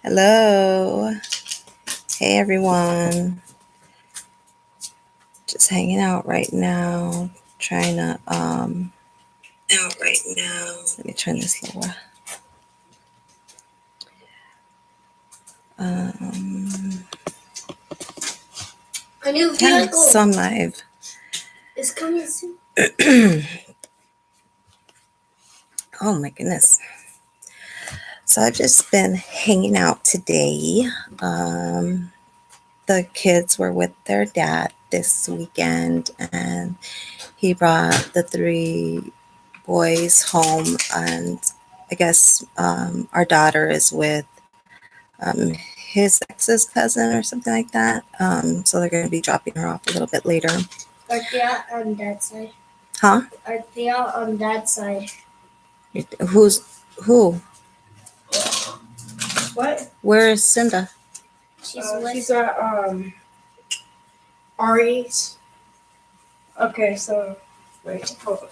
Hello. Hey, everyone. Just hanging out right now. Trying to, let me turn this lower. A new vehicle. Some live. It's coming soon. Oh, my goodness. So I've just been hanging out today. The kids were with their dad this weekend, and he brought the 3 boys home, and I guess our daughter is with his ex's cousin or something like that. So they're going to be dropping her off a little bit later. Are they out on that side? Huh? Are they out on that side? Who? What? Where is Cinda? She's at Ari's. Okay, so wait, hold on.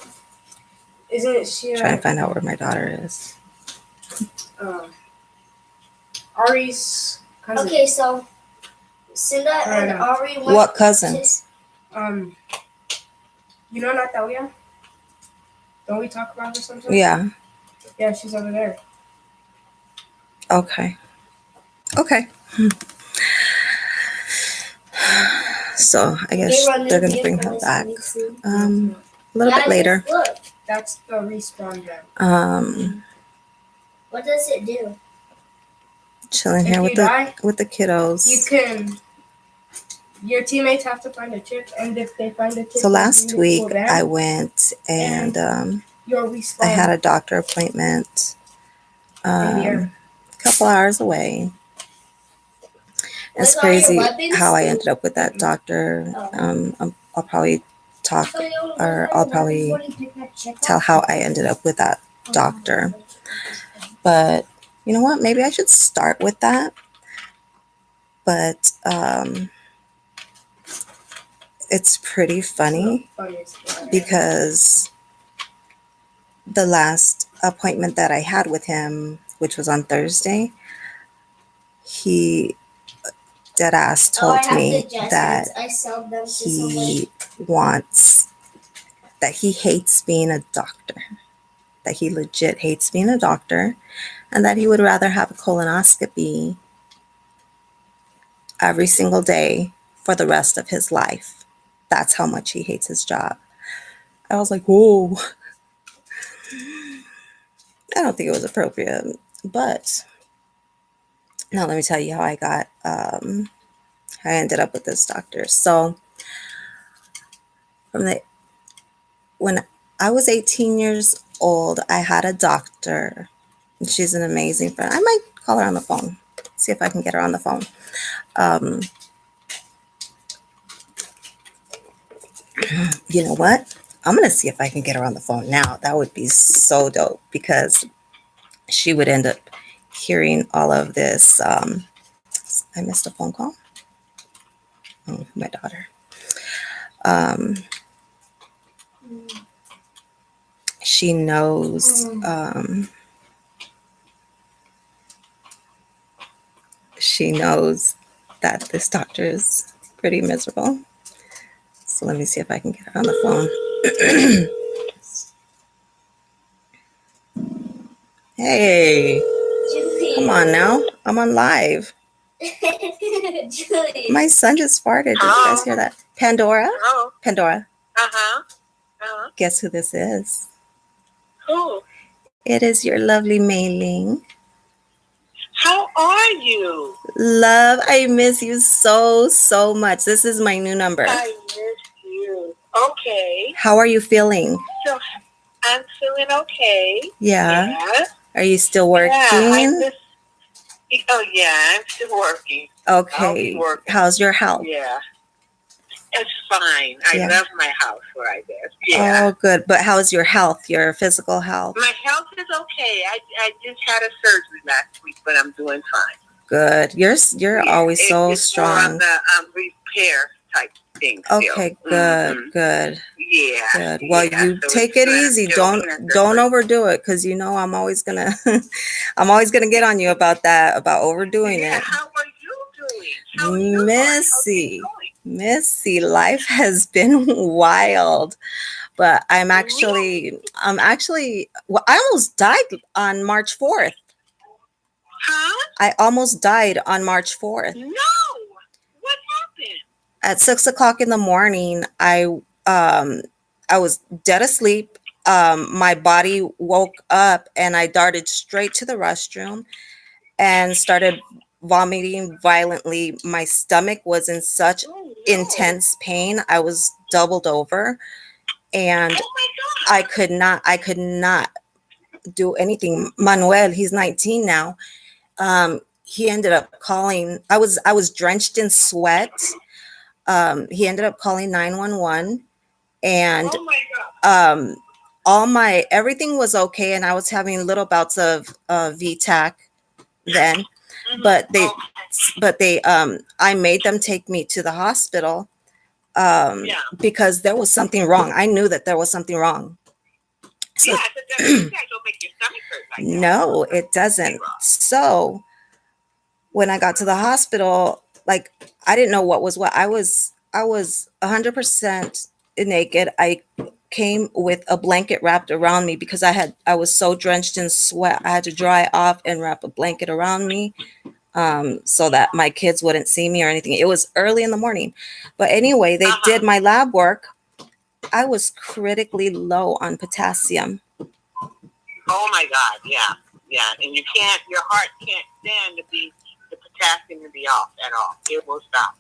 Isn't she Trying to find out where my daughter is. Ari's cousin? Okay, so Cinda and Ari went. What cousin? You know Natalia? Don't we talk about her sometimes? Yeah. Yeah, she's over there. Okay. So I guess they're going to bring her back a little bit later. Look, that's the respawn gun. What does it do? Chilling here with the kiddos. Your teammates have to find a chip, and if they find a chip, so last week I went and I had a doctor appointment a couple hours away. It's crazy how I ended up with that doctor. I'll probably talk, or I'll probably tell how I ended up with that doctor. But you know what? Maybe I should start with that. But it's pretty funny because the last appointment that I had with him, which was on Thursday, he deadass told me that he hates being a doctor, that he legit hates being a doctor, and that he would rather have a colonoscopy every single day for the rest of his life. That's how much he hates his job. I was like, whoa. I don't think it was appropriate, but now let me tell you how I got, how I ended up with this doctor. So when I was 18 years old, I had a doctor. And she's an amazing friend. I might call her on the phone, see if I can get her on the phone. You know what? I'm going to see if I can get her on the phone now. That would be so dope, because she would end up hearing all of this. I missed a phone call. Oh, my daughter. She knows. She knows that this doctor is pretty miserable. So let me see if I can get her on the phone. Hey, come on now. I'm on live. My son just farted. Did you guys hear that? Pandora? Hello. Pandora. Uh-huh. Guess who this is? Who? It is your lovely Mai-Ling. How are you? Love, I miss you so, so much. This is my new number. I miss you. Okay. How are you feeling? So, I'm feeling okay. Yeah. Are you still working? Yeah, I'm still working. Okay. How's your health? Yeah. It's fine. I love my house where I live. Yeah. Oh, good. But how's your health, your physical health? My health is okay. I just had a surgery last week, but I'm doing fine. Good. You're always so strong. More on the repair type thing. Okay, good, good. Yeah. Good. Well, you take it easy. Don't overdo it, because I'm always gonna I'm always gonna get on you about that, about overdoing it. How are you doing? Missy, life has been wild, but I'm actually well, I almost died on March 4th. Huh? I almost died on March 4th. No. What happened? At 6 o'clock in the morning, I was dead asleep. My body woke up and I darted straight to the restroom and started vomiting violently. My stomach was in such intense pain. I was doubled over, and I could not do anything. Manuel, he's 19 now. He ended up calling. I was drenched in sweat. He ended up calling 911, and everything was okay, and I was having little bouts of VTAC then, but they I made them take me to the hospital because there was something wrong. I knew that there was something wrong. So, no, it doesn't. So when I got to the hospital, like, I didn't know what was what. I was 100% naked. I came with a blanket wrapped around me because I was so drenched in sweat. I had to dry off and wrap a blanket around me so that my kids wouldn't see me or anything. It was early in the morning. But anyway, they did my lab work. I was critically low on potassium. Oh my God, yeah. And your heart can't stand the potassium to be off at all. It will stop.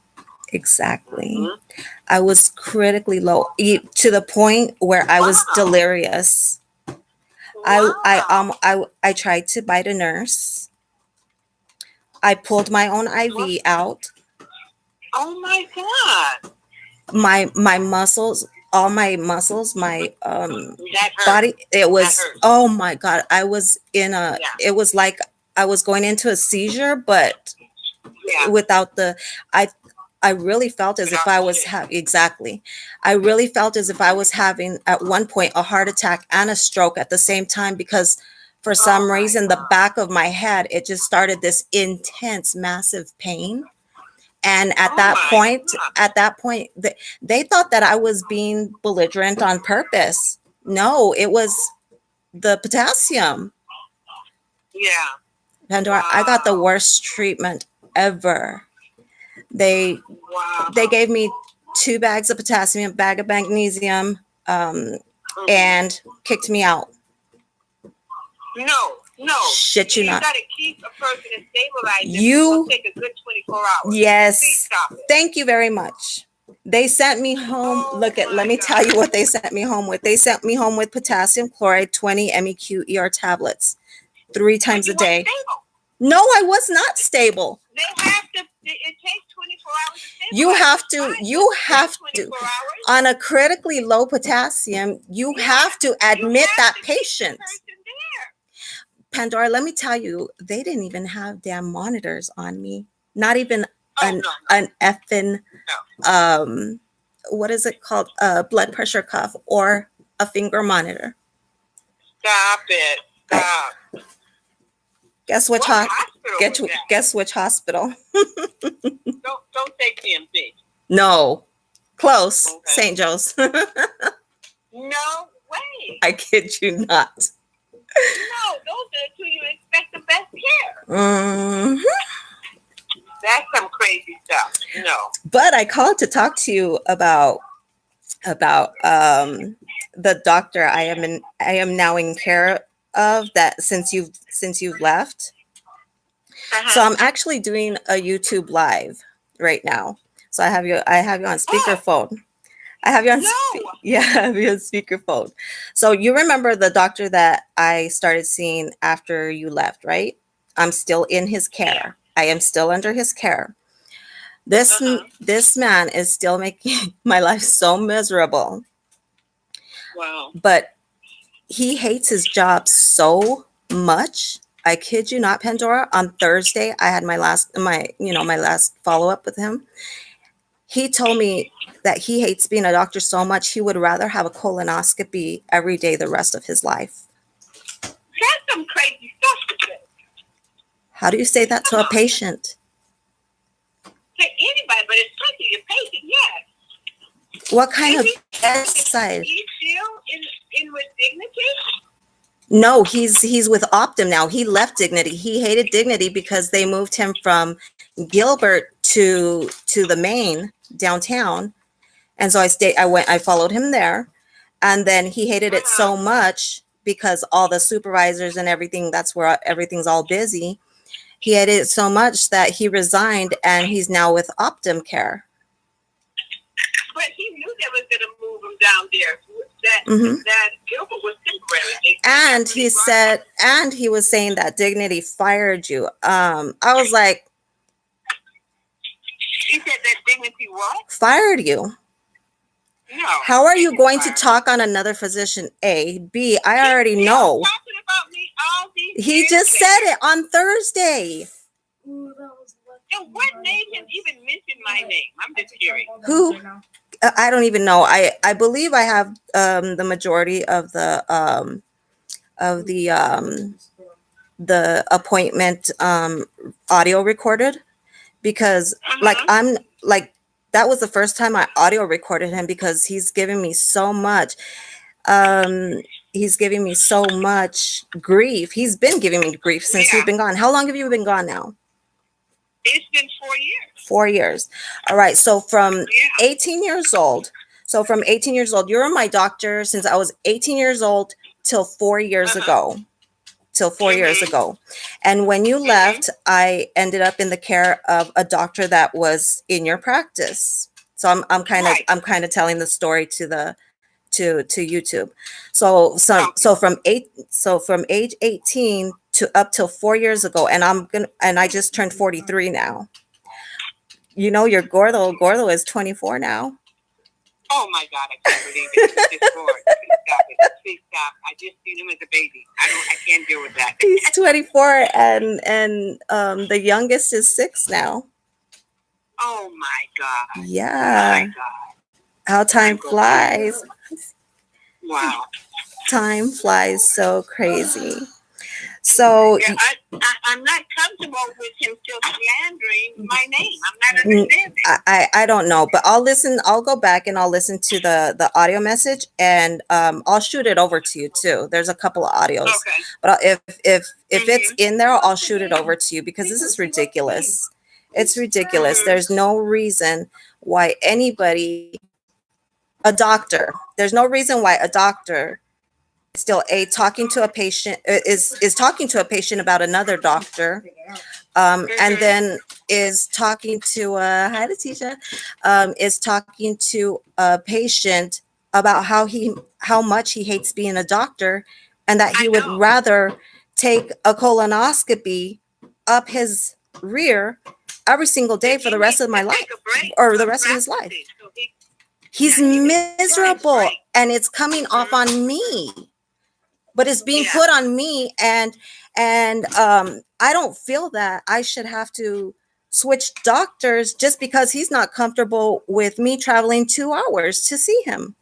Exactly. Mm-hmm. I was critically low to the point where I was delirious. Wow. I tried to bite a nurse. I pulled my own IV out. Oh my God. My muscles, all my muscles, my body, it was, oh my God. I was it was like I was going into a seizure, but without the, I really felt as if I was exactly. I really felt as if I was having at one point a heart attack and a stroke at the same time, because for some reason the back of my head, it just started this intense, massive pain. And at that point, they thought that I was being belligerent on purpose. No, it was the potassium. Yeah. Pandora, I got the worst treatment ever. They gave me 2 bags of potassium, a bag of magnesium, and kicked me out. No. Shit you not. You gotta keep a person stabilized. It'll take a good 24 hours. Yes. Please stop it. Thank you very much. They sent me home. Let me tell you what they sent me home with. They sent me home with potassium chloride 20 MEQ ER tablets 3 times a day. No, I was not stable. They have to. It takes 24 hours to stabilize. You have to. On a critically low potassium, you have to admit that patient. Pandora, let me tell you, they didn't even have damn monitors on me. Not even an effing, what is it called? A blood pressure cuff or a finger monitor. Stop it. Stop. Guess which hospital? Guess which hospital? Don't take DMC. No. Close. Okay. St. Joe's. No way. I kid you not. No, those are the 2 you expect the best care. Mm-hmm. That's some crazy stuff. No. But I called to talk to you about the doctor I am now in care of, that since you've left. So I'm actually doing a YouTube live right now. So I have you on speakerphone. I have you on I have you on speakerphone. So you remember the doctor that I started seeing after you left, right? I'm still in his care. I am still under his care. This man is still making my life so miserable. Wow. But he hates his job so much. I kid you not, Pandora. On Thursday, I had my last follow-up with him. he told me that he hates being a doctor so much he would rather have a colonoscopy every day the rest of his life. That's some crazy stuff. How do you say that to a patient? To anybody, but especially a patient, yes. What kind of bedside? He's still in with Dignity? No, he's with Optum now. He left Dignity. He hated Dignity because they moved him from Gilbert to the Main downtown. And so I followed him there. And then he hated it so much because all the supervisors and everything, that's where everything's all busy. He hated it so much that he resigned and he's now with Optum Care. But he knew they was going to move him down there. That Gilbert was temporary. And he said, and he was saying that Dignity fired you. I was like, he said that Dignity what? Fired you. No. How are you going to talk on another physician? A. B. I already know. Talking about me all these He years just later. said it on Thursday. So what made him even mention my name? I'm just curious. Who? I don't even know. I believe I have the majority of the appointment audio recorded because that was the first time I audio recorded him because he's giving me so much. He's giving me so much grief. He's been giving me grief since he's been gone. How long have you been gone now? It's been 4 years. 4 years. All right. So from 18 years old. So from 18 years old, you're my doctor since I was 18 years old till 4 years ago. Till 4 years ago. And when you left, I ended up in the care of a doctor that was in your practice. So I'm kind of telling the story to YouTube. So from age 18 to up till 4 years ago, and I just turned 43 now. You know, your Gordo is 24 now. Oh my God, I can't believe it. It's bored. Please stop it. Please stop. I just seen him as a baby. I can't deal with that. He's 24 and the youngest is 6 now. Oh my God. Yeah. Oh my God. How time flies. Wow. Time flies so crazy. So I'm not comfortable with him still slandering my name. I'm not understanding. I don't know, but I'll go back and I'll listen to the audio message and I'll shoot it over to you too. There's a couple of audios. Okay. But if it's in there, I'll shoot it over to you because this is ridiculous. It's ridiculous. There's no reason why there's no reason why a doctor still talking to a patient is talking to a patient about another doctor, and then is talking to hi Letitia, is talking to a patient about how much he hates being a doctor, and that he would rather take a colonoscopy up his rear every single day for the rest of my life or the rest of his life. He's miserable and it's coming off on me. But it's being put on me, and I don't feel that I should have to switch doctors just because he's not comfortable with me traveling 2 hours to see him.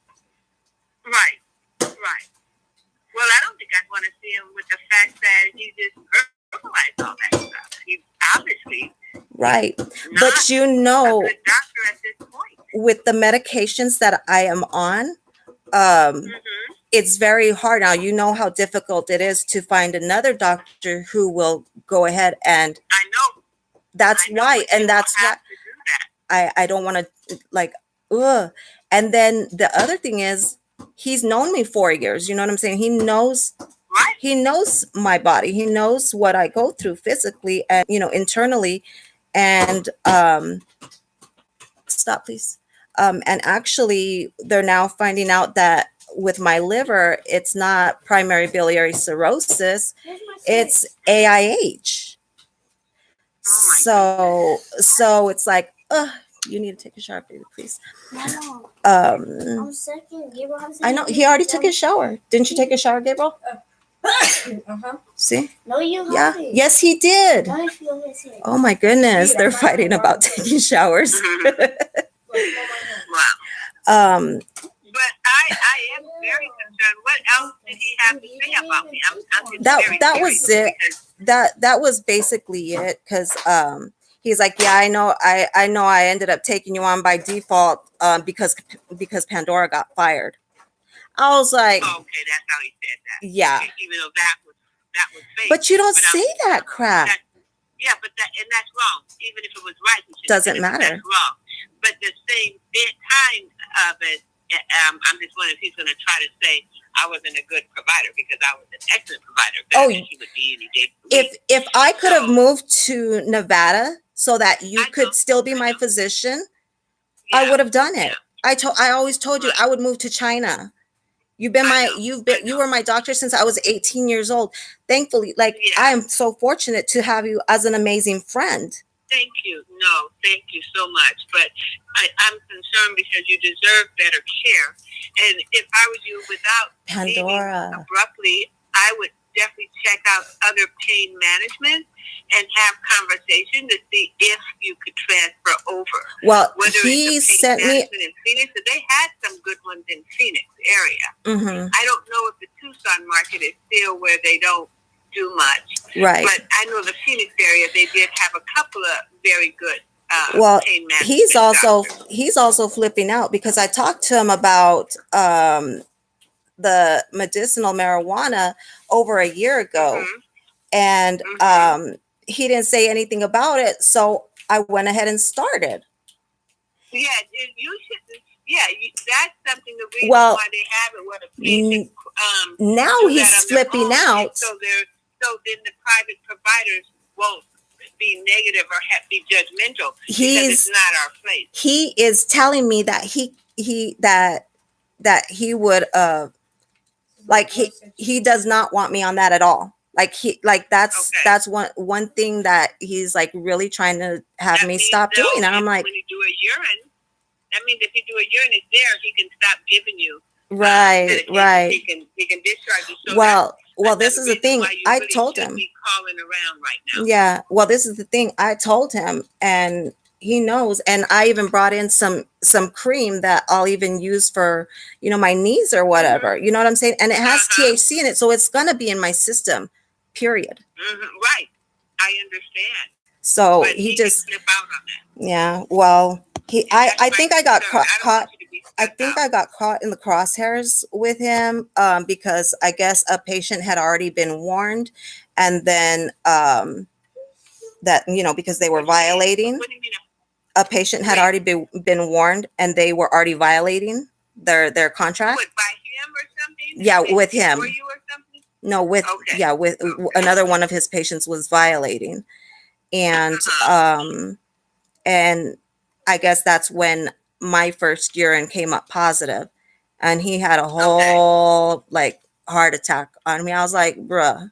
Right. Well, I don't think I'd want to see him with the fact that he just verbalized all that stuff. He's obviously but you know, a good doctor at this point. With the medications that I am on, it's very hard now. You know how difficult it is to find another doctor who will go ahead and I know. That's why I don't want to And then the other thing is he's known me 4 years. You know what I'm saying? He knows my body. He knows what I go through physically and internally. And stop, please. And actually, they're now finding out that with my liver, it's not primary biliary cirrhosis, it's AIH. So it's like, you need to take a shower, baby, please. I'm sick. Gabriel has I know he already took his shower. Didn't you take a shower, Gabriel? See? No, you haven't. Yes, he did. No, I feel this here. Oh my goodness, they're fighting about taking showers. Wow. But I am very concerned. What else did he have to say about me? I'm that was it. That was basically it. Because he's like, yeah, I know I ended up taking you on by default because Pandora got fired. I was like, oh, okay, that's how he said that. Yeah. Okay, even though that was fake. But you don't say that crap. Yeah, but that's wrong. Even if it was right, doesn't matter. That's wrong. But the same time of it, I'm just wondering if he's going to try to say I wasn't a good provider because I was an excellent provider. He would be any day. If I could have moved to Nevada so that you could still be my physician, I would have done it. Yeah. I always told you I would move to China. You were my doctor since I was 18 years old. Thankfully, I am so fortunate to have you as an amazing friend. Thank you. No, thank you so much. But I'm concerned because you deserve better care. And if I was you, without Pandora leaving abruptly, I would definitely check out other pain management and have conversation to see if you could transfer over. Well, he sent me in Phoenix. They had some good ones in Phoenix area. Mm-hmm. I don't know if the Tucson market is still where they don't do much. Right. But I know the Phoenix area, they did have a couple of very good pain management he's also flipping out because I talked to him about the medicinal marijuana over a year ago. Mm-hmm. And he didn't say anything about it, so I went ahead and started. Yeah, you should. Yeah, that's something. The reason why they have it, what a patient. Now he's flipping out. So then the private providers won't be negative or be judgmental because it's not our place. He is telling me that he would he does not want me on that at all. That's one thing that he's really trying to have me stop doing. And I'm like, when you do a urine, that means if you do a urine, it's there. He can stop giving you. Right. He can discharge you. So well, this is the thing. I told him. Be calling around right now. Yeah. Well, this is the thing. I told him, and he knows. And I even brought in some cream that I'll even use for my knees or whatever. Mm-hmm. You know what I'm saying? And it has THC in it, so it's gonna be in my system. Period. Mm-hmm. Right. I understand. So but he just flip out on that. Yeah. Well, I think I got caught. I think I got caught in the crosshairs with him because I guess a patient had already been warned, and then that because they were violating. What do you mean? A patient had already been warned, and they were already violating their contract. What, by him or something? Yeah, with him. For you or something? No, with another one of his patients was violating, and and I guess that's when my first urine came up positive, and he had a whole heart attack on me. I was like, bruh,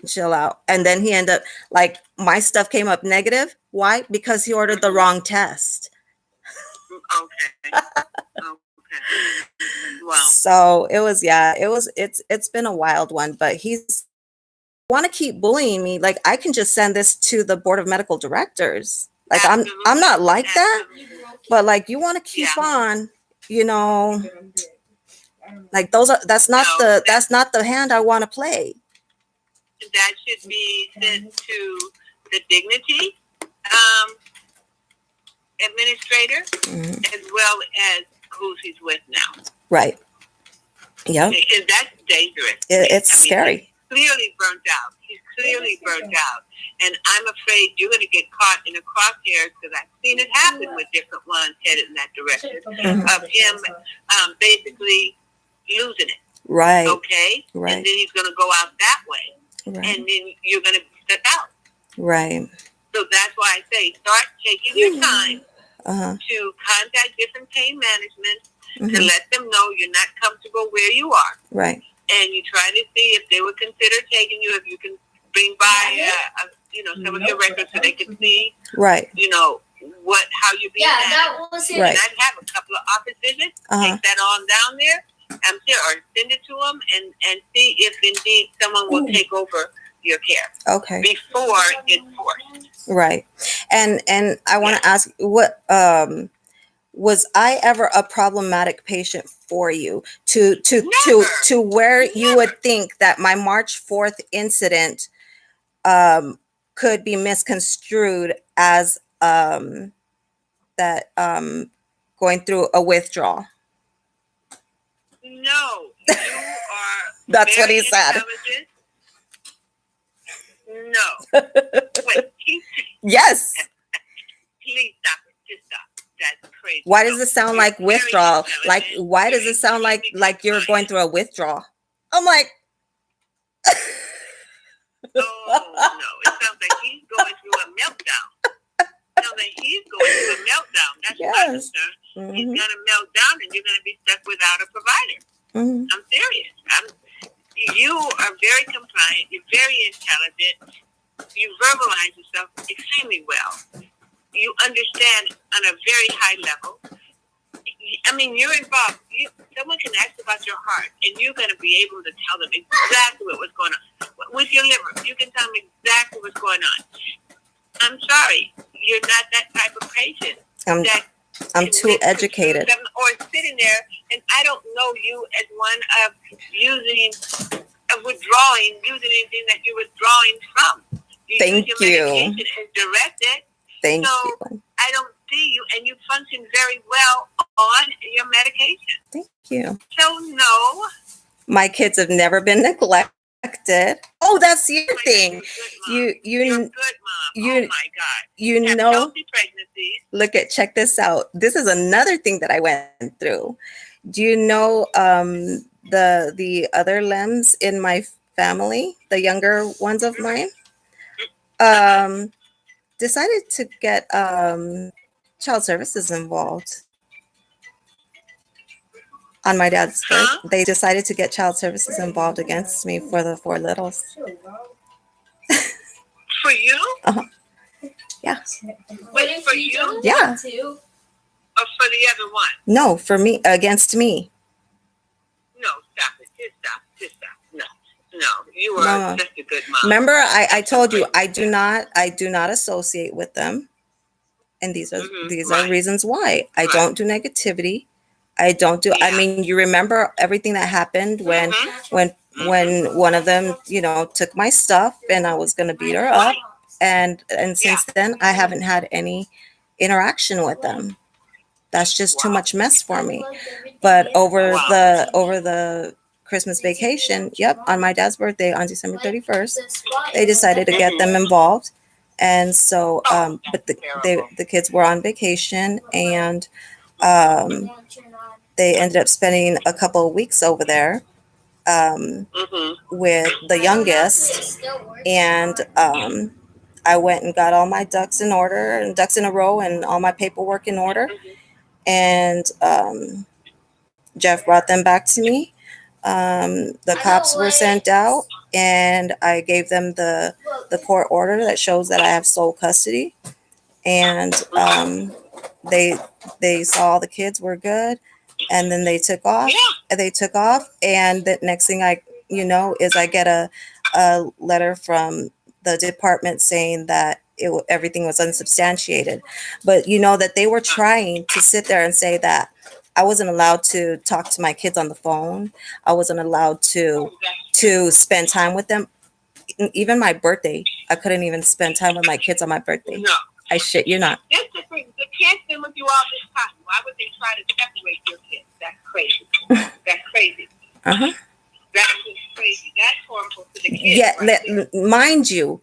chill out. And then he ended up my stuff came up negative. Why? Because he ordered the wrong test. Okay. Wow. So it's been a wild one, but he's want to keep bullying me. I can just send this to the board of medical directors. I'm not like that, but you want to keep on, that's not the hand I want to play. That should be sent to the dignity administrator, as well as who he's with now. Right. Yeah. And that's dangerous. It's scary. He's clearly burnt out. And I'm afraid you're going to get caught in a crosshairs because I've seen it happen with different ones headed in that direction of him basically losing it. Right. Okay? Right. And then he's going to go out that way. Right. And then you're going to step out. Right. So that's why I say start taking your time to contact different pain management to let them know you're not comfortable where you are. Right. And you try to see if they would consider taking you, if you can bring by, some of your records so they can see, right, how you're being managed. That was it. Right. And I'd have a couple of office visits, take that on down there, or send it to them and see if indeed someone will take over your care. Okay. Before it's forced. Right. And I want to ask, what was I ever a problematic patient for you to where you would think that my March 4th incident could be misconstrued as that going through a withdrawal? No, you are. That's what he said. No. Wait, yes. Please stop it. Just stop. That's crazy. Why does it sound like withdrawal? Like, why does it sound like you're going through a withdrawal? I'm like, oh no, it sounds like he's going through a meltdown. It sounds like he's going through a meltdown. That's my concern. Mm-hmm. He's gonna melt down, and you're gonna be stuck without a provider. Mm-hmm. I'm serious. You are very compliant. You're very intelligent. You verbalize yourself extremely well. You understand on a very high level. I mean, you're involved. Someone can ask about your heart, and you're going to be able to tell them exactly what was going on. With your liver, you can tell them exactly what's going on. I'm sorry, you're not that type of patient. I'm too educated. Or sitting there, and I don't know you as one of withdrawing, using anything that you're withdrawing from. Thank you. Medication is directed. Thank you. I don't see you, and you function very well on your medication. Thank you. So no. My kids have never been neglected. Oh, that's your thing. You're good, Mom. Oh my God. You have know. Healthy pregnancies. Check this out. This is another thing that I went through. Do you know the other limbs in my family, the younger ones of mine, decided to get child services involved on my dad's birth. They decided to get child services involved against me for the 4 littles. For you? Uh-huh. Yeah. Wait, for you? Yeah. Or for the other one? No, for me, against me. No, stop it. Just stop. No, you are just a good mom. Remember, I told you I do not associate with them, and these are reasons why. I don't do negativity. I don't do. I mean, you remember everything that happened when one of them, took my stuff, and I was gonna beat her up, and since then I haven't had any interaction with them. That's just too much mess for me. But over the Christmas vacation, on my dad's birthday on December 31st, they decided to get them involved. And so, but the kids were on vacation, and they ended up spending a couple of weeks over there with the youngest. And I went and got all my ducks in order, and ducks in a row, and all my paperwork in order. And Jeff brought them back to me. The cops were sent out, and I gave them the court order that shows that I have sole custody. And they saw all the kids were good, and then they took off. And the next thing is I get a letter from the department saying that everything was unsubstantiated. But that they were trying to sit there and say that I wasn't allowed to talk to my kids on the phone. I wasn't allowed to spend time with them. Even my birthday, I couldn't even spend time with my kids on my birthday. No. I shit you not. That's the thing. The kids been with you all this time. Why would they try to separate your kids? That's crazy. That's crazy. Uh-huh. That's just crazy. That's harmful to the kids. Mind you,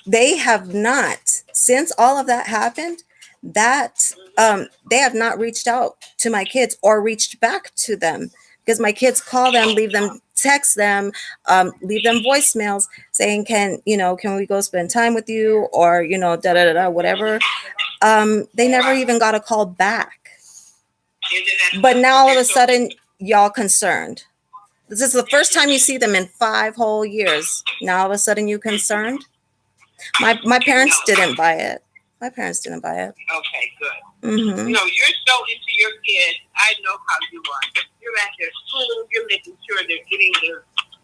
they have not, since all of that happened, they have not reached out to my kids or reached back to them, because my kids call them, leave them, text them, leave them voicemails saying, can we go spend time with you, or whatever. They never even got a call back. But now all of a sudden, y'all concerned. This is the first time you see them in 5 whole years. Now all of a sudden you concerned. My parents didn't buy it. My parents didn't buy it. Okay, good. Mm-hmm. You're so into your kids. I know how you are. You're at their school. You're making sure they're getting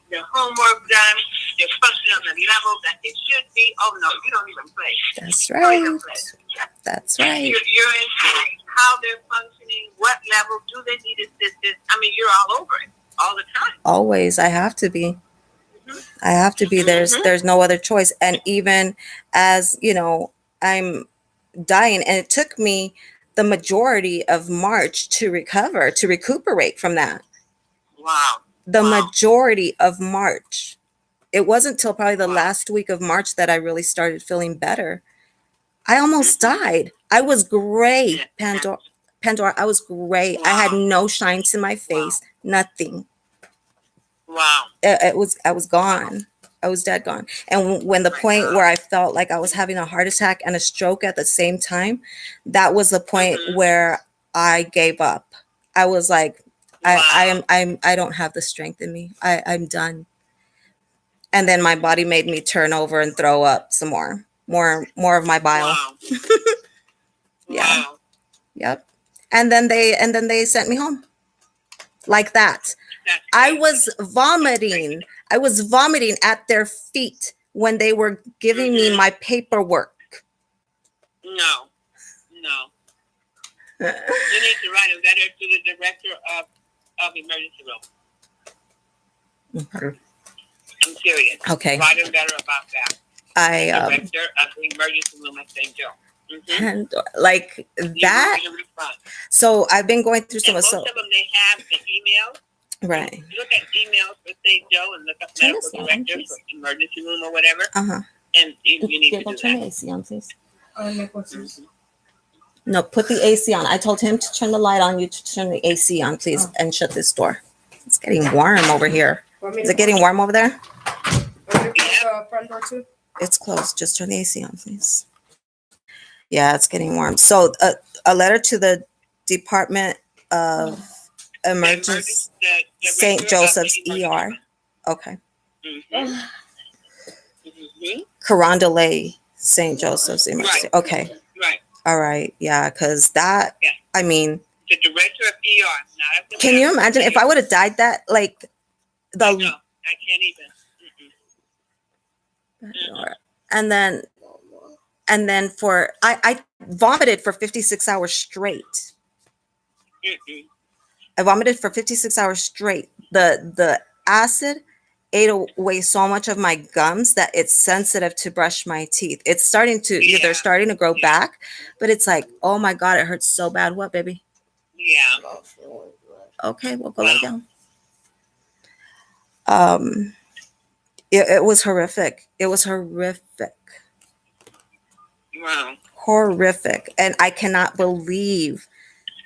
their homework done. They're functioning on the level that they should be. Oh no, you don't even play. That's You don't even right. play. That's right. You're into how they're functioning, what level, do they need assistance? I mean, you're all over it all the time. Always, I have to be. Mm-hmm. I have to be. There's no other choice. And even as I'm dying, and it took me the majority of March to recover, to recuperate from that. Wow. The majority of March. It wasn't till probably the last week of March that I really started feeling better. I almost died. I was gray, Pandora. I was gray. I had no shines in my face, nothing. Wow. I was gone. I was dead gone. And when the point where I felt like I was having a heart attack and a stroke at the same time, that was the point where I gave up. I was like, I don't have the strength in me. I'm done. And then my body made me turn over and throw up some more of my bile. Wow. Yeah. Wow. Yep. And then they sent me home. Like that. I was vomiting. I was vomiting at their feet when they were giving me my paperwork. No. You need to write a letter to the director of emergency room. Okay. I'm serious. Okay. Write a letter about that. Director of the emergency room at St. Joe. Mm-hmm. And like that. So I've been going through some. Most of them, they have the email. Right. Look at emails for St. Joe and look up medical director for emergency room or whatever. And you need to do that. Turn the AC on, please. No, put the AC on. I told him to turn the light on. You to turn the AC on, please, and shut this door. It's getting warm over here. Is it getting warm over there? Front door too? It's closed. Just turn the AC on, please. Yeah, it's getting warm. So a letter to the Department of Emergency, St. Joseph's ER. Okay. Carondelet, St. Joseph's Emergency. Right. Okay. Right. All right. Yeah, because that, I mean. The director of ER. Can you imagine if I would have died that, like, the. I know. I can't even. And then I vomited for 56 hours straight. I vomited for 56 hours straight. The acid ate away so much of my gums that it's sensitive to brush my teeth. It's starting to, they're starting to grow back, but it's like, oh my God, it hurts so bad. What, baby? Yeah. Okay, we'll go lay down. It was horrific. It was horrific. Wow. Horrific. And I cannot believe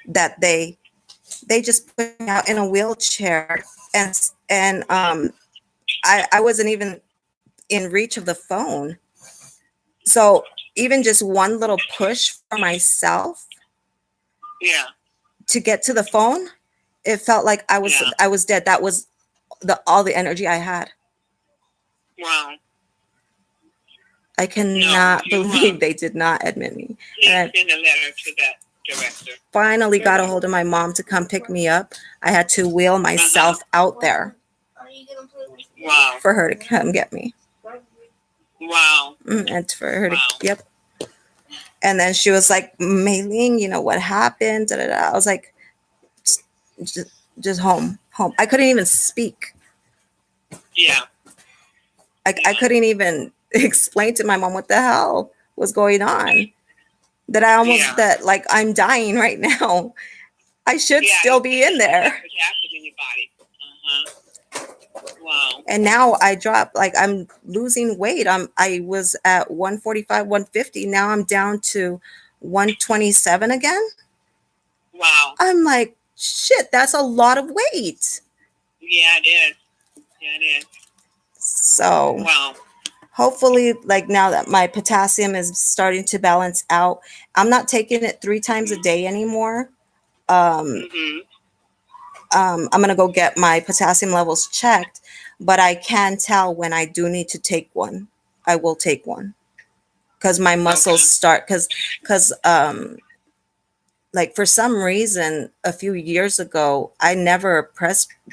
that they just put me out in a wheelchair and I wasn't even in reach of the phone. So even just one little push for myself to get to the phone, it felt like I was dead. That was all the energy I had. Wow. I cannot believe they did not admit me. Please send a letter to that director. Finally got a hold of my mom to come pick me up. I had to wheel myself out there for her to come get me. Wow. And for her to, yep. And then she was like, Mai-Ling, you know what happened? Da, da, da. I was like, just home. I couldn't even speak. Yeah. I couldn't even explain to my mom what the hell was going on. That I almost, that like I'm dying right now. I should still be in there. Wow. And now I dropped, like I'm losing weight. I was at 145, 150. Now I'm down to 127 again. Wow. I'm like, shit, that's a lot of weight. Yeah, it is. Yeah, it is. So wow. Hopefully, like now that my potassium is starting to balance out, I'm not taking it 3 times a day anymore. I'm going to go get my potassium levels checked, but I can tell when I do need to take one. I will take one because my muscles start because like for some reason a few years ago I never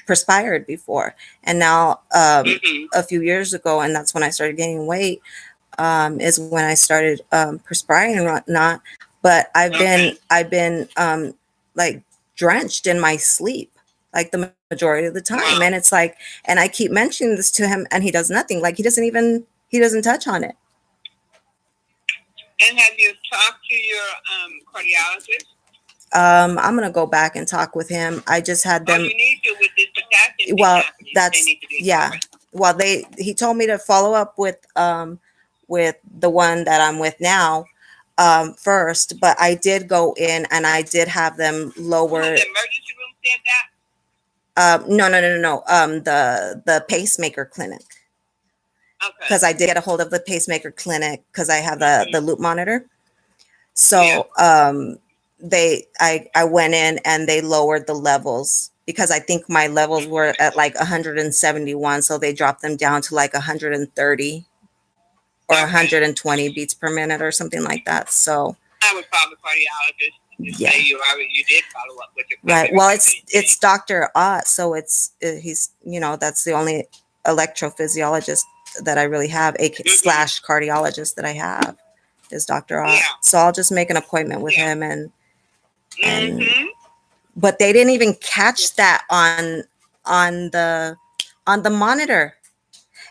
perspired before, and now a few years ago, and that's when I started gaining weight, is when I started perspiring and whatnot. But I've been like drenched in my sleep like the majority of the time, and it's like, and I keep mentioning this to him, and he does nothing. Like he doesn't touch on it. And have you talked to your cardiologist? I'm gonna go back and talk with him. I just had them. Oh, you need to with this potassium. Well, that's yeah. Well, he told me to follow up with the one that I'm with now first, but I did go in and I did have them lower. The emergency room said that? No. The pacemaker clinic. Okay. Because I did get a hold of the pacemaker clinic because I have the loop monitor. So I went in and they lowered the levels because I think my levels were at like 171, so they dropped them down to like 130 or 120 beats per minute or something like that. So I would call the cardiologist. Yeah. Say you did follow up with your right. Well, it's Dr. Ott, so he's that's the only electrophysiologist that I really have, slash cardiologist that I have is Dr. Ott. Yeah. So I'll just make an appointment with him and but they didn't even catch that on the monitor.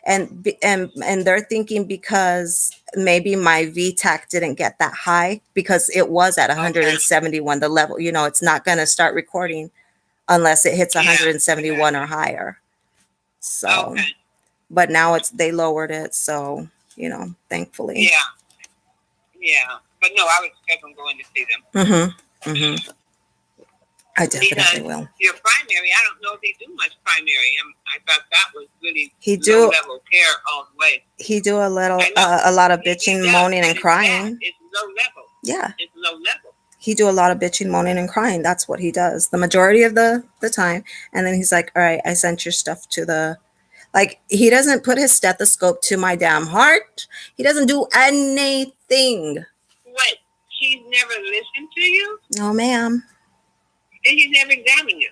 And they're thinking because maybe my VTAC didn't get that high because it was at 171, the level, it's not going to start recording unless it hits 171 or higher. So, but now they lowered it. So, thankfully. Yeah. But no, I would expect them going to see them. I definitely will. Your primary, I don't know if they do much primary. I thought that was really low level care all the way. He do a lot of bitching, moaning, and crying. It's low level. Yeah. It's low level. He do a lot of bitching, moaning, and crying. That's what he does the majority of the time. And then he's like, all right, I sent your stuff to the, like, he doesn't put his stethoscope to my damn heart. He doesn't do anything. What? He's never listened to you? No, ma'am. Then he's never examined you.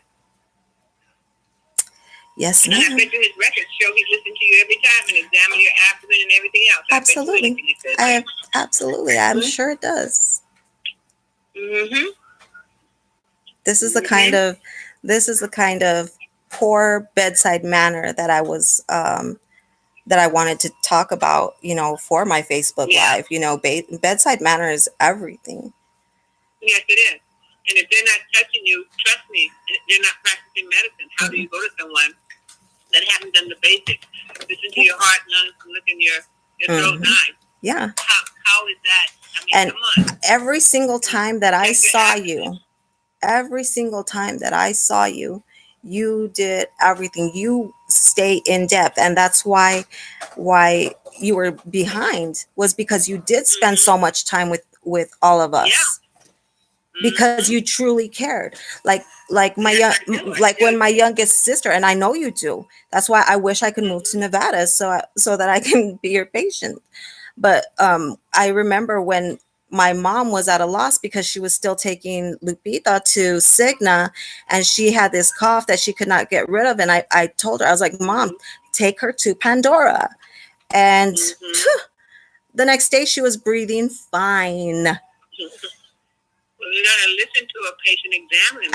Yes, ma'am. And I bet you his records show he listened to you every time and examined your abdomen and everything else. Absolutely. Absolutely. I'm sure it does. This is the kind of poor bedside manner that I was that I wanted to talk about, for my Facebook Live. Bedside manner is everything. Yes, it is. And if they're not touching you, trust me, they're not practicing medicine. How do you go to someone that hasn't done the basics? Listen to your heart, lungs, look in your throat and eyes. Yeah. How is that? I mean, and come on. Every single time that I saw you, you did everything. You stay in depth. And that's why you were behind, was because you did spend so much time with all of us. Yeah. Because you truly cared, like when my youngest sister, and I know you do. That's why I wish I could move to Nevada so that I can be your patient. But I remember when my mom was at a loss because she was still taking Lupita to Cigna, and she had this cough that she could not get rid of. And I told her, I was like, Mom, take her to Pandora. And the next day she was breathing fine. Well, you gotta listen to a patient examining.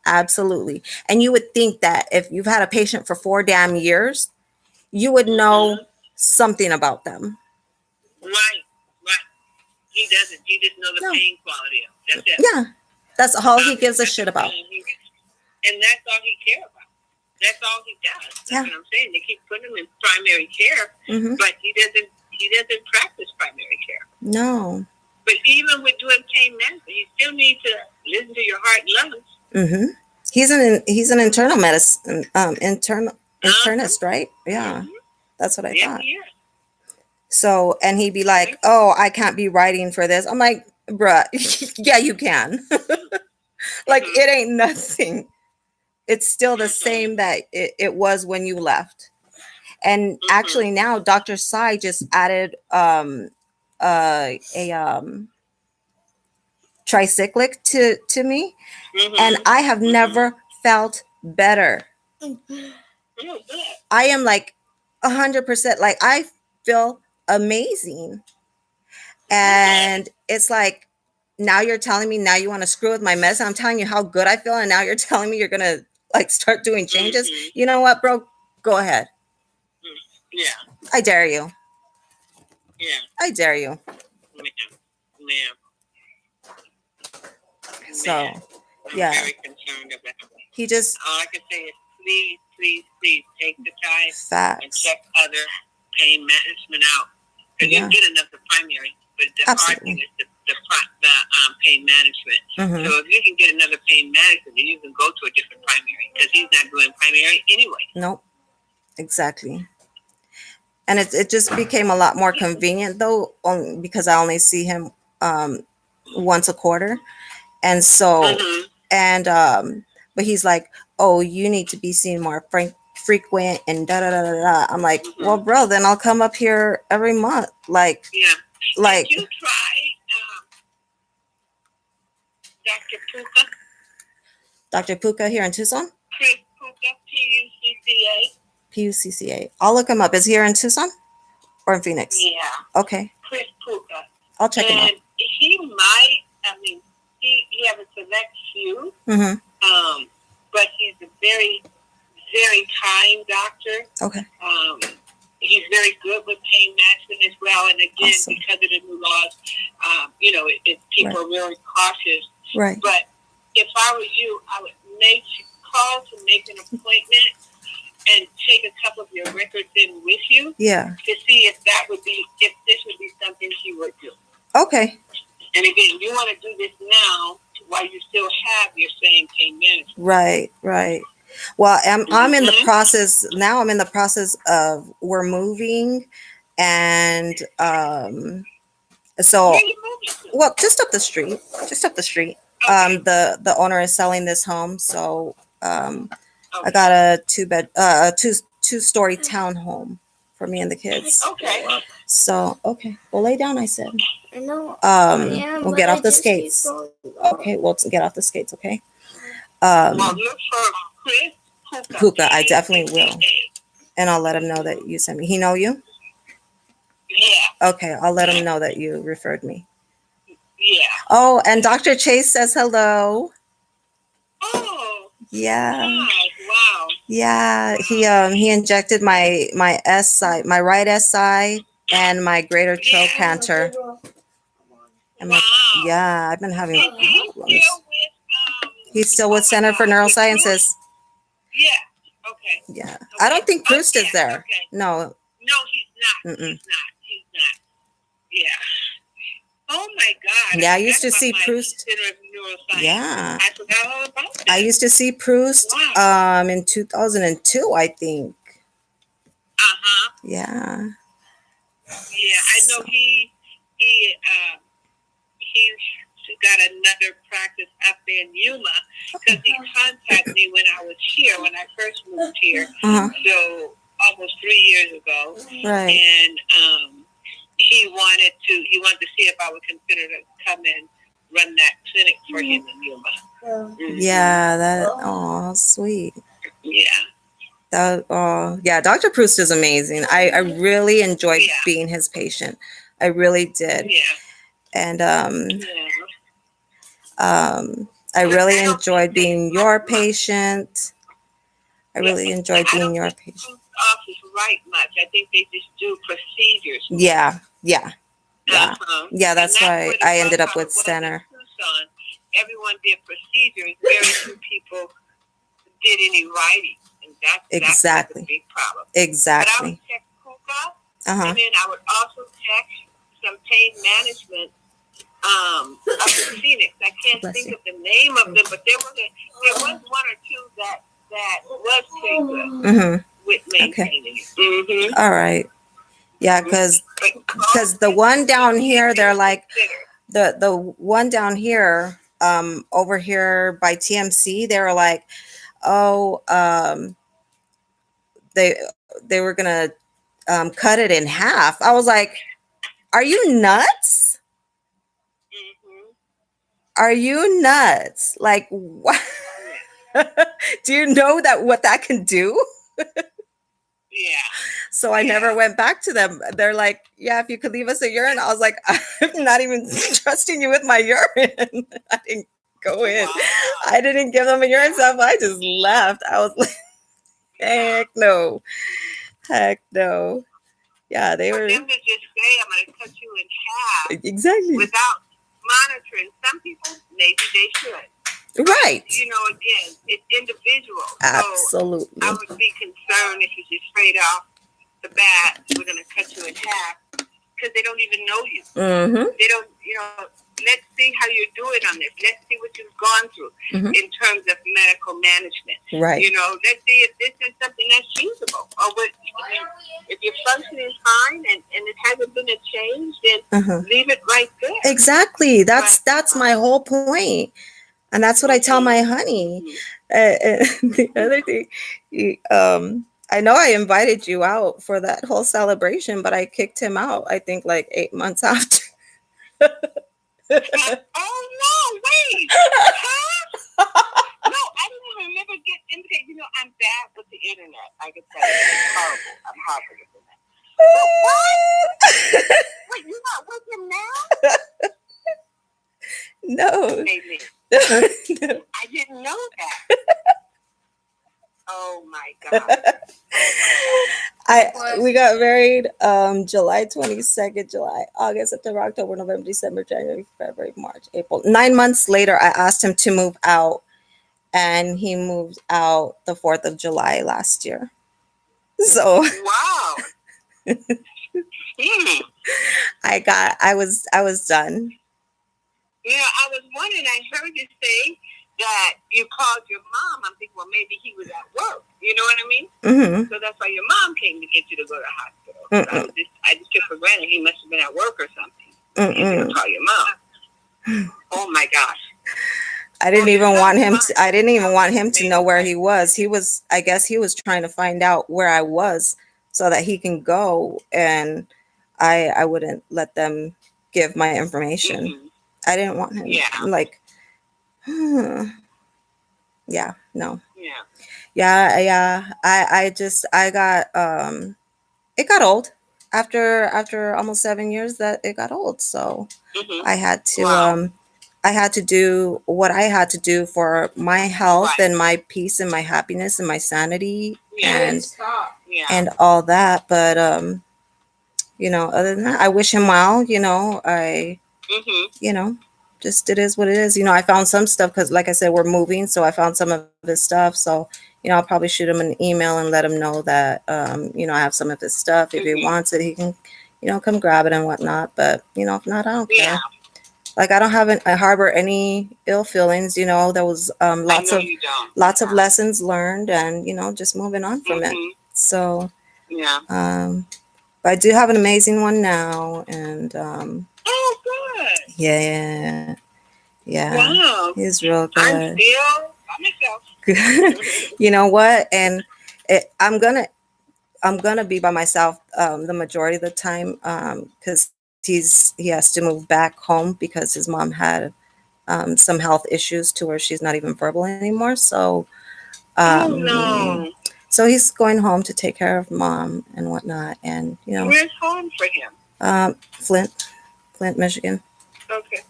Absolutely. And you would think that if you've had a patient for 4 damn years, you would know something about them. Right. He doesn't. He just knows the pain quality of it. That's it. Yeah. That's all he gives a shit about. And that's all he cares about. That's all he does. That's what I'm saying. They keep putting him in primary care, but he doesn't practice primary care. No. But even with doing pain medicine, you still need to listen to your heart and lungs. He's an internal medicine internist, right? Yeah. That's what I thought. Yeah. So, and he'd be like, "Oh, I can't be writing for this." I'm like, "Bruh, yeah, you can." Like, it ain't nothing. It's still the same that it was when you left. And actually now Dr. Sai just added a tricyclic to me, and I have never felt better. I am like 100%, like feel amazing. And it's like, now you're telling me now you want to screw with my medicine. I'm telling you how good I feel, and now you're telling me you're gonna like start doing changes. You know what, bro? Go ahead. Yeah. I dare you. Yeah. I dare you. Ma'am. So, I'm very concerned about it. He just. All I can say is please, please, please take the time Facts. and check other pain management out. Because you can get enough for primary, but the hard thing is the pain management. Mm-hmm. So if you can get another pain management, then you can go to a different primary because he's not doing primary anyway. Nope. Exactly. And it just became a lot more convenient though, because I only see him once a quarter. And so, but he's like, oh, you need to be seen more frequent and da da da da da. I'm like, well, bro, then I'll come up here every month. Like, Did you try Dr. Puka? Dr. Puka here in Tucson? Chris Puka, Pucca. Pucca. I'll look him up. Is he here in Tucson or in Phoenix? Yeah. Okay. Chris Puka. I'll check him out. He might, he have a select few, but he's a very, very kind doctor. Okay. He's very good with pain management as well. And again, because of the new laws, people are really cautious. Right. But if I were you, I would call to make an appointment and take a couple of your records in with you. Yeah. To see if this would be something he would do. Okay. And again, you want to do this now while you still have your same pain management. Right, right. Well, I'm in the process now. I'm in the process of we're moving, and so Where are you moving to? well, just up the street. Okay. The owner is selling this home, so I got a two-story townhome for me and the kids. Okay. So okay, well, lay down. I said. I know. We'll get off the skates. Okay, we'll get off the skates. Okay. Well, look for Chris Puka, I definitely will, and I'll let him know that you sent me. He know you? Yeah. Okay, I'll let him know that you referred me. Yeah. Oh, and Dr. Chase says hello. Oh. Yeah. Nice. Wow. Yeah. He injected my SI, my right SI, and my greater trochanter. Wow. Yeah, I've been having problems. He's still with Center for Neurosciences. Yeah. Okay. Yeah. Okay. I don't think Proust is there. Okay. No. No, he's not. He's not. Yeah. Oh my God. Yeah, I used to see Proust. Yeah. I forgot all about that. I used to see Proust in 2002, I think. Yeah. Yeah, I know he got another practice up there in Yuma because he contacted me when I was here, when I first moved here. So almost 3 years ago. Right. And he wanted to see if I would consider to come and run that clinic for him in Yuma. Yeah, sweet. Yeah. Yeah, Dr. Proust is amazing. I really enjoyed being his patient. I really did. Yeah. And I really enjoyed being your patient. I really enjoyed being your patient. Office right much. I think they just do procedures. Yeah. That's why I ended up with Center. Everyone did procedures. Very few people did any writing. And that's a big problem. Exactly. But I would check Puka, and then I would also check some pain management up in Phoenix. I can't think of the name of them, but there was one or two that was pretty good with maintaining it. All right. Yeah, because the one down here, they're like the one down here, over here by TMC, they were like, oh, they were gonna cut it in half. I was like, are you nuts? Are you nuts? Like, what? Do you know what that can do? Yeah. So I never went back to them. They're like, yeah, if you could leave us a urine. I was like, I'm not even trusting you with my urine. I didn't go in. Wow. I didn't give them a urine sample. I just left. I was like, heck no. Heck no. Yeah, they For were. them to just say, I'm going to cut you in half Exactly. without monitoring. Some people, maybe they should. Right. You know, again, it's individual. Absolutely. So I would be concerned if you just straight off the bat, we're going to cut you in half, because they don't even know you. Mm-hmm. They don't, you know, let's see how you're doing on this. Let's see what you've gone through in terms of medical management. Right. You know, let's see if this is something that's feasible. Or what, if your function is fine and it hasn't been a change, then leave it right there. Exactly. That's my whole point. And that's what I tell my honey. The other thing, I know I invited you out for that whole celebration, but I kicked him out, I think, like 8 months after. Oh, no, wait. Huh? No, I didn't even remember getting into it. You know, I'm bad with the internet. I can tell you. It's horrible. I'm horrible with that. But what? Wait, you're not with him now? No. Maybe. No. I didn't know that. Oh my God. We got married July 22nd, July, August, September, October, November, December, January, February, March, April. 9 months later, I asked him to move out, and he moved out the 4th of July last year. So wow. I was done. You know, I was wondering, I heard you say that you called your mom. I'm thinking, well, maybe he was at work. You know what I mean? Mm-hmm. So that's why your mom came to get you to go to the hospital. I just took for granted he must have been at work or something. You didn't call your mom. Oh my gosh. I didn't even want him to know where he was. I guess he was trying to find out where I was so that he can go, and I wouldn't let them give my information. Mm-hmm. I didn't want him. Yeah. Like, yeah, no. Yeah. I got, it got old after almost 7 years that it got old. So I had to, I had to do what I had to do for my health and my peace and my happiness and my sanity and all that. But, you know, other than that, I wish him well. You know, you know, just it is what it is. You know, I found some stuff because, like I said, we're moving, so I found some of his stuff. So, you know, I'll probably shoot him an email and let him know that, you know, I have some of his stuff. If he wants it, he can, you know, come grab it and whatnot. But, you know, if not, I don't care. Like, I don't I harbor any ill feelings. You know, there was lots of lessons learned, and, you know, just moving on from it. So, but I do have an amazing one now, and oh, good. Yeah. Wow. He's real good. I'm still by myself. You know what? And I'm gonna be by myself the majority of the time because he has to move back home because his mom had some health issues to where she's not even verbal anymore. So oh no. So he's going home to take care of mom and whatnot. And you know, where's home for him? Flint, Michigan. Okay.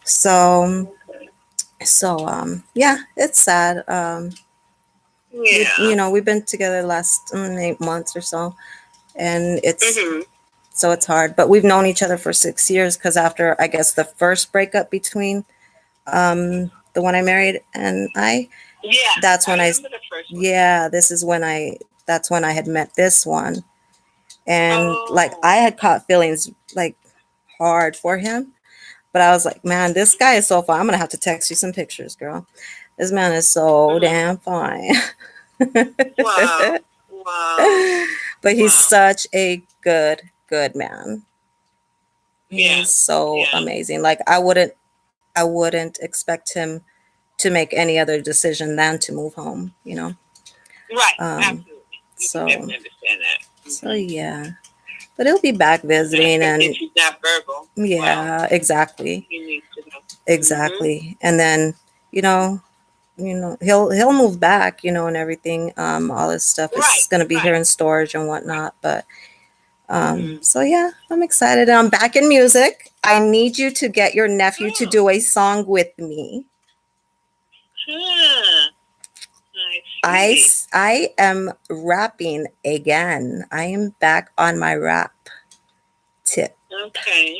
So yeah, it's sad. You know, we've been together the last 8 months or so, and it's so it's hard. But we've known each other for 6 years because after, I guess, the first breakup between the one I married and that's when that's when I had met this one, and like I had caught feelings like hard for him. But I was like, man, this guy is so fine. I'm going to have to text you some pictures, girl. This man is so damn fine. Wow. But he's such a good man. He's so amazing. Like I wouldn't expect him to make any other decision than to move home, you know? Right. Absolutely. You so, can definitely understand that. So yeah. But he'll be back visiting, and if he's not verbal. Yeah, exactly. He needs to know. Exactly. And then, you know, he'll move back, and everything. All this stuff is going to be here in storage and whatnot. But so yeah, I'm excited. I'm back in music. I need you to get your nephew to do a song with me. I am rapping again. I am back on my rap tip. Okay.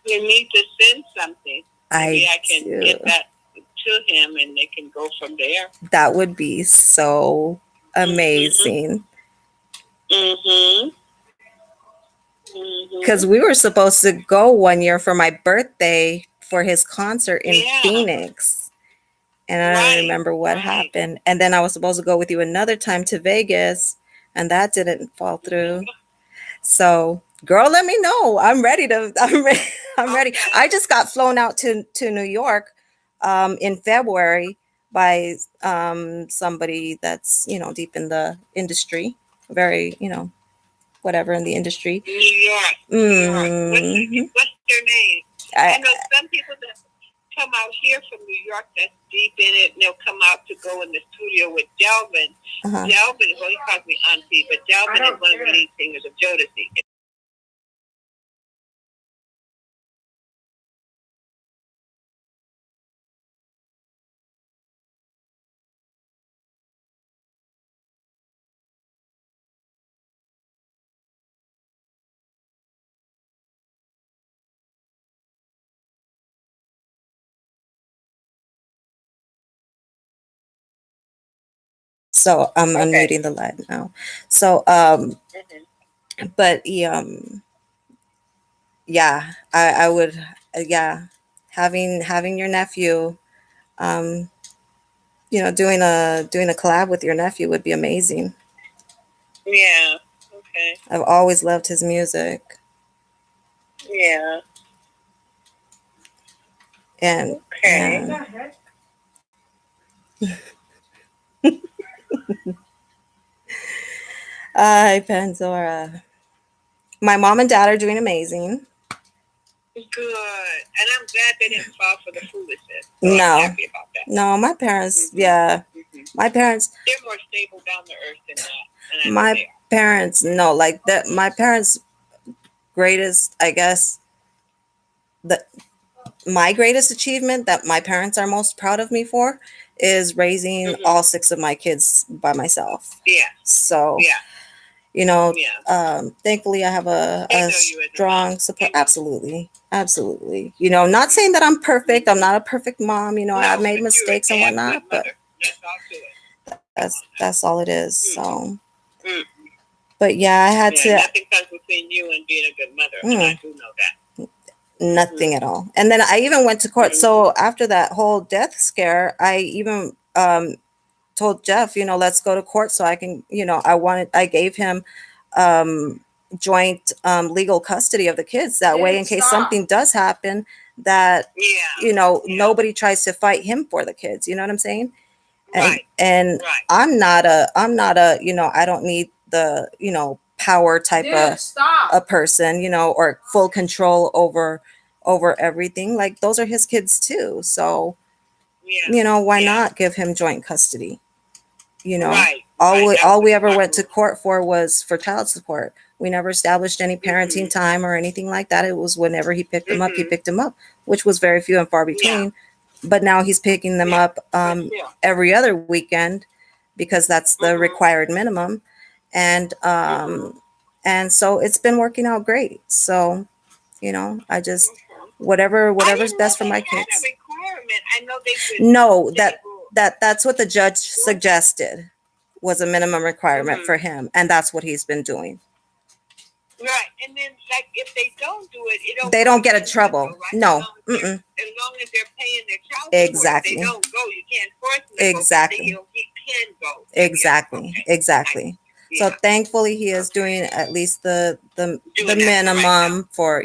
You need to send something. Maybe I can get that to him and they can go from there. That would be so amazing. Because we were supposed to go one year for my birthday for his concert in Phoenix. And I don't remember what happened. And then I was supposed to go with you another time to Vegas, and that didn't fall through. So, girl, let me know. I'm ready. I'm ready. I just got flown out to New York in February by somebody that's, deep in the industry, very, whatever in the industry. New York. What's their name? I know some people that come out here from New York that's deep in it, and they'll come out to go in the studio with Delvin. Delvin, well, he calls me Auntie, but Delvin is one of the lead singers of Jodeci. So I'm unmuting the live now. So, but yeah, I would, having your nephew, doing a collab with your nephew would be amazing. Yeah. Okay. I've always loved his music. Yeah. And hi, Pandora. My mom and dad are doing amazing. Good. And I'm glad they didn't fall for the foolishness. So no. I'm happy about that. No, my parents, my parents. They're more stable down to earth than that. My parents, no, like that. My parents' greatest, I guess, my greatest achievement that my parents are most proud of me for is raising all 6 of my kids by myself. Yeah. So, thankfully I have a strong support. Absolutely. Absolutely. Not saying that I'm perfect. I'm not a perfect mom. I've made mistakes and whatnot, but that's all it is. So, but yeah, I had to. Nothing comes between you and being a good mother. And I do know that. Nothing at all. And then I even went to court. So after that whole death scare, I even told Jeff, let's go to court so I can, I gave him joint legal custody of the kids. That way, in case something does happen, that, nobody tries to fight him for the kids. You know what I'm saying? And I'm not a, I don't need the, power type of a person, or full control over everything. Like, those are his kids too. So, why not give him joint custody? All we ever went to court for was for child support. We never established any parenting time or anything like that. It was whenever he picked them up, he picked them up, which was very few and far between. But now he's picking them up every other weekend because that's the required minimum. And so it's been working out great. So, I just whatever's best for my kids. No, that's what the judge suggested was a minimum requirement for him, and that's what he's been doing. Right, and then like if they don't do it, they don't get in trouble. Right? No, as long as they're paying their child support, exactly. If they don't go, you can't force them to exactly. Go, he can go. Exactly, exactly. So thankfully, he is doing at least the minimum for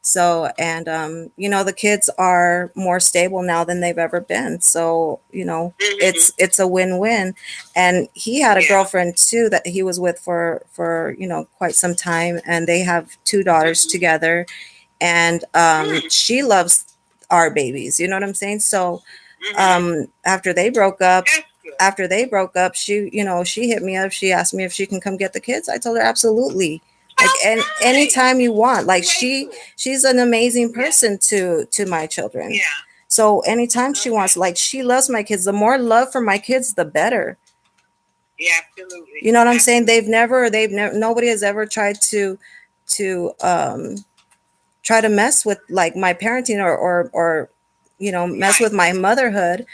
So, and the kids are more stable now than they've ever been. So, it's a win-win. And he had a girlfriend too that he was with for quite some time, and they have 2 daughters together. And she loves our babies. You know what I'm saying? So, After they broke up, That's good. she hit me up. She asked me if she can come get the kids. I told her absolutely. Like, Oh, and nice. anytime you want. Like, Grateful. she's an amazing person to my children. Yeah. So anytime she wants, like, she loves my kids. The more love for my kids, the better. Yeah, absolutely. You know what I'm saying? Absolutely. Nobody has ever tried to try to mess with, like, my parenting, or mess Right. with my motherhood.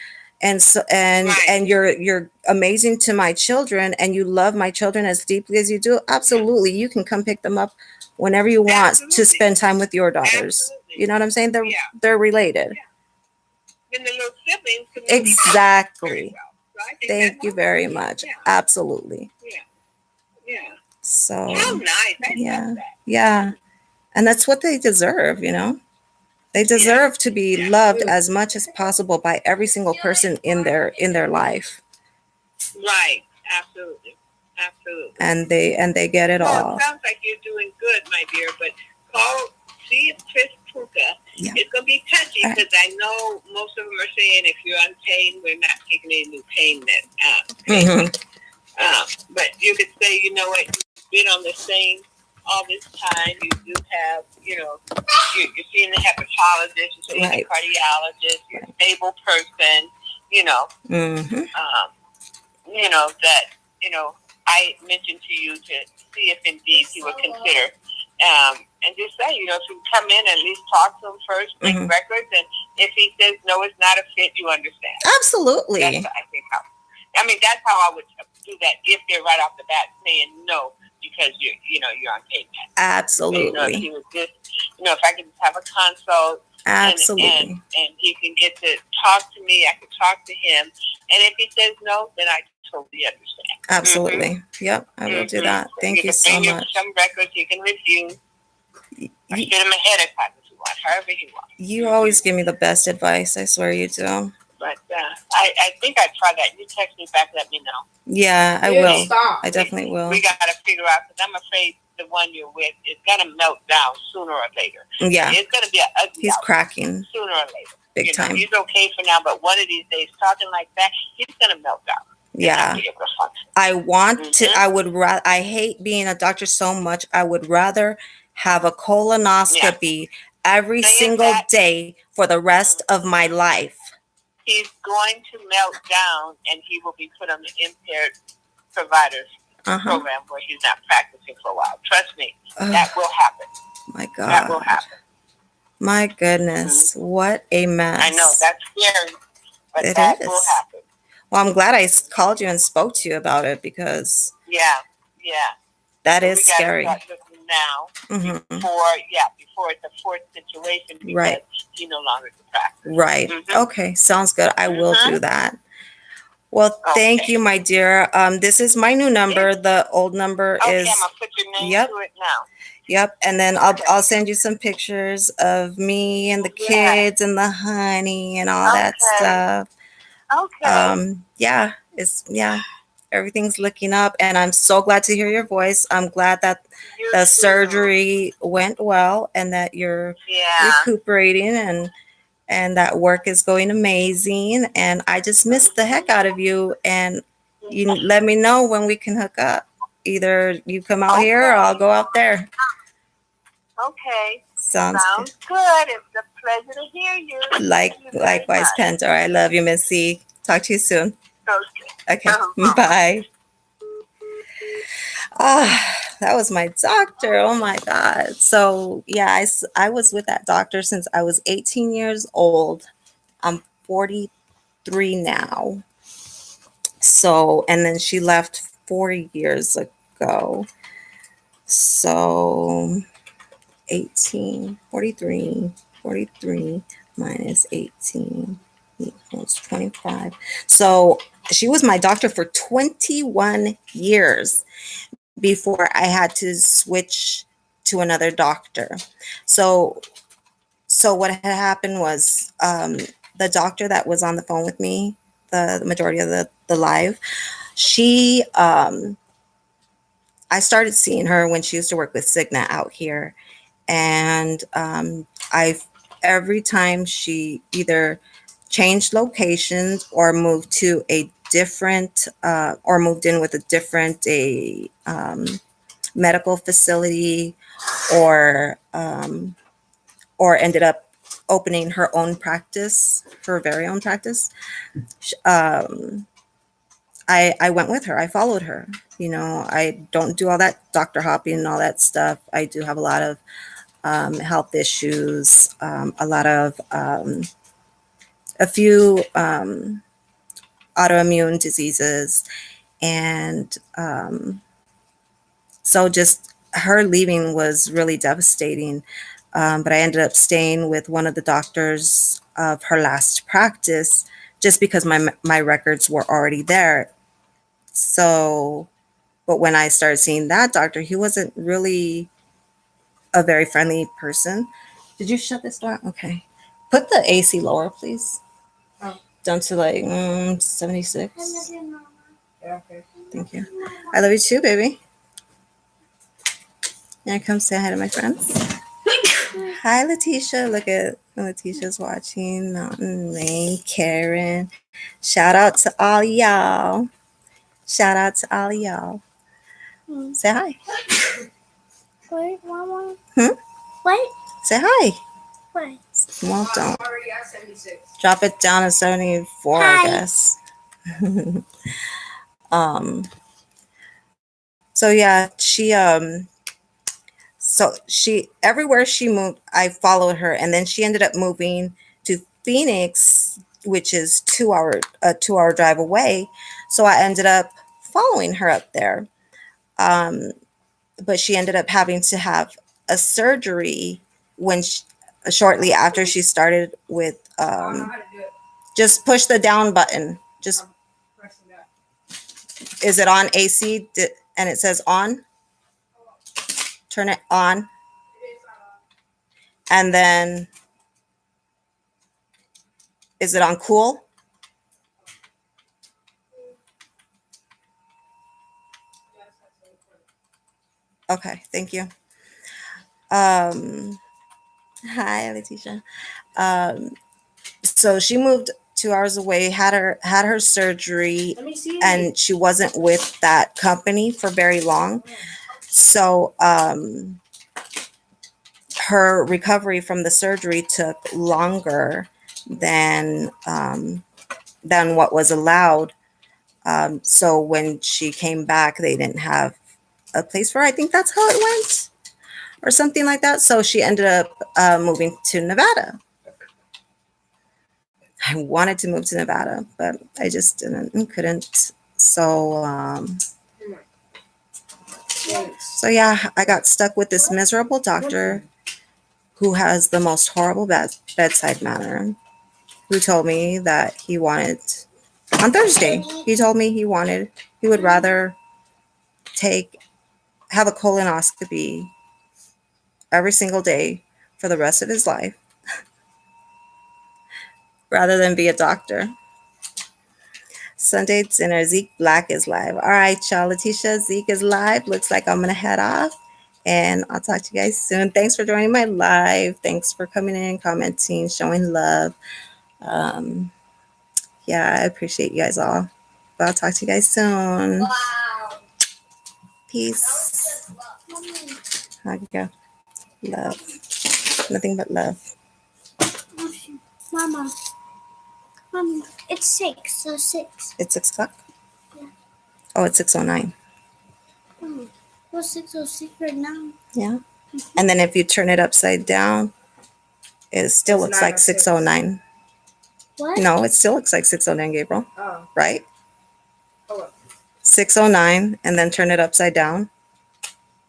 And so, and Right. you're amazing to my children, and you love my children as deeply as you do. Absolutely, you can come pick them up whenever you want to Absolutely. spend time with your daughters. Absolutely. You know what I'm saying? Yeah. They're related. Yeah. Then the little siblings communicate very Exactly. well. So I think Thank that's you awesome. very much. Yeah. Absolutely. Yeah. Yeah. So How nice. I yeah, love that. yeah, and that's what they deserve. They deserve to be Yeah. loved as much as possible by every single person in their life, Right. Absolutely. Absolutely. and they get it Well, all. it sounds like you're doing good, my dear, but see if Chris Puka. Yeah. It's going to be touchy All right. because I know most of them are saying if you're on pain, we're not taking any new pain Mhm. but you could say, you know what, you've been on the same all this time. You do have, you're seeing the hepatologist, you're seeing Right. the cardiologist, you're a stable person, Mhm. that, I mentioned to you to see if indeed he would consider, and just say, if you come in, at least talk to him first, bring records, and if he says no, it's not a fit, you understand. Absolutely. That's, I think, that's how I would do that if they're right off the bat saying no because you're on paid med. Absolutely. If he was just, if I could just have a consult. Absolutely. And he can get to talk to me. I can talk to him. And if he says no, then I totally understand. Absolutely. Mm-hmm. Yep, I will do that. Thank you so much. Some records he can review. Or send him ahead of time if you want, however you want. You always give me the best advice. I swear you do. But I think I'd try that. You text me back, let me know. Yeah, I will. Stop. I definitely will. We got to figure out, because I'm afraid the one you're with is going to melt down sooner or later. Yeah. It's going to be an ugly He's cracking. Sooner or later. Big time. He's okay for now, but one of these days, talking like that, he's going to melt down. Yeah. I want to, I hate being a doctor so much. I would rather have a colonoscopy every single day for the rest of my life. He's going to melt down, and he will be put on the impaired providers program where he's not practicing for a while. Trust me, that will happen. My God. That will happen. My goodness, what a mess. I know, that's scary, but it that is. will happen. Well, I'm glad I called you and spoke to you about it, because that is scary. Start looking now before it's a forced situation, because he no longer can practice. Right. Okay, sounds good. I will do that. Well, thank you, my dear. This is my new number. The old number is. I'm gonna put your name to it now. Yep, and then I'll send you some pictures of me and the kids and the honey and all that stuff. Okay. Everything's looking up, and I'm so glad to hear your voice. I'm glad that the surgery went well, and that you're recuperating, and that work is going amazing. And I just miss the heck out of you, and you let me know when we can hook up. Either you come out here or I'll go out there. Okay. Sounds good. It's a pleasure to hear you. Likewise, Pentor. I love you, Missy. Talk to you soon. Okay. Bye. That was my doctor. Oh my God. So yeah, I was with that doctor since I was 18 years old. I'm 43 now. So, and then she left 4 years ago. So 43 minus 18 equals 25. So she was my doctor for 21 years before I had to switch to another doctor. So what had happened was, the doctor that was on the phone with me, the majority of the live, she, I started seeing her when she used to work with Cigna out here. And every time she either changed locations or moved to a different or moved in with a different medical facility, or ended up opening her own practice, her very own practice. um, I went with her. I followed her. I don't do all that doctor hopping and all that stuff. I do have a lot of health issues, a few autoimmune diseases. And so just her leaving was really devastating. But I ended up staying with one of the doctors of her last practice just because my records were already there. So, but when I started seeing that doctor, he wasn't really a very friendly person. Did you shut this door? Okay. Put the AC lower, please. Oh. Down to like 76. I love you, Mama. Yeah, okay. Thank you. I love you too, baby. Yeah, come say hi to my friends. Hi, Letitia. Look at Letitia's watching. Mountain Rain, Karen. Shout out to all y'all. Shout out to all y'all. Say hi. Wait, Mama. Wait. Say hi. Wait. Well, don't. I'm already at 76. Drop it down to 74, Hi. I guess. So yeah, she everywhere she moved, I followed her, and then she ended up moving to Phoenix, which is a 2 hour drive away. So I ended up following her up there. But she ended up having to have a surgery shortly after she started with. I don't know how to do it. Just push the down button. Just Pressing that. is it on AC? And it says on. Turn it on. It is on. And then is it on cool? Yes, that's Okay, thank you. Hi, Letitia. So she moved 2 hours away, had her surgery, Let me see. and she wasn't with that company for very long. So her recovery from the surgery took longer than what was allowed. So when she came back, they didn't have a place for her. I think that's how it went, or something like that. So she ended up moving to Nevada. I wanted to move to Nevada, but I just couldn't. So yeah, I got stuck with this miserable doctor who has the most horrible bedside manner, who told me that he wanted, on Thursday, he told me he would rather have a colonoscopy every single day for the rest of his life rather than be a doctor. Sunday dinner, Zeke Black is live. All right, y'all. Letitia, Zeke is live. Looks like I'm going to head off, and I'll talk to you guys soon. Thanks for joining my live. Thanks for coming in, commenting, showing love. Yeah, I appreciate you guys all. But I'll talk to you guys soon. Wow. Peace. How you go? Love. Nothing but love. Mama. Mommy, it's 6, so 6. It's 6 o'clock? Yeah. Oh, it's 6:09. Well, 6:06 right now. Yeah. And then if you turn it upside down, it still looks like 6:09. What? No, it still looks like 6:09, Gabriel. Oh. Right? Oh. 6:09, and then turn it upside down.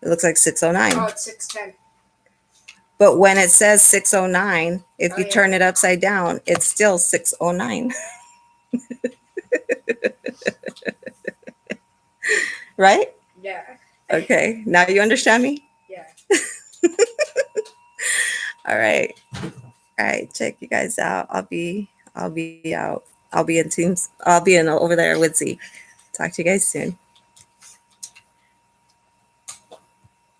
It looks like 6:09. Oh, it's 6:10. But when it says 6:09, if you turn it upside down, it's still 6:09. Right? Yeah. Okay. Now you understand me? Yeah. All right. All right. Check you guys out. I'll be out. I'll be in Teams. I'll be over there with Z. Talk to you guys soon.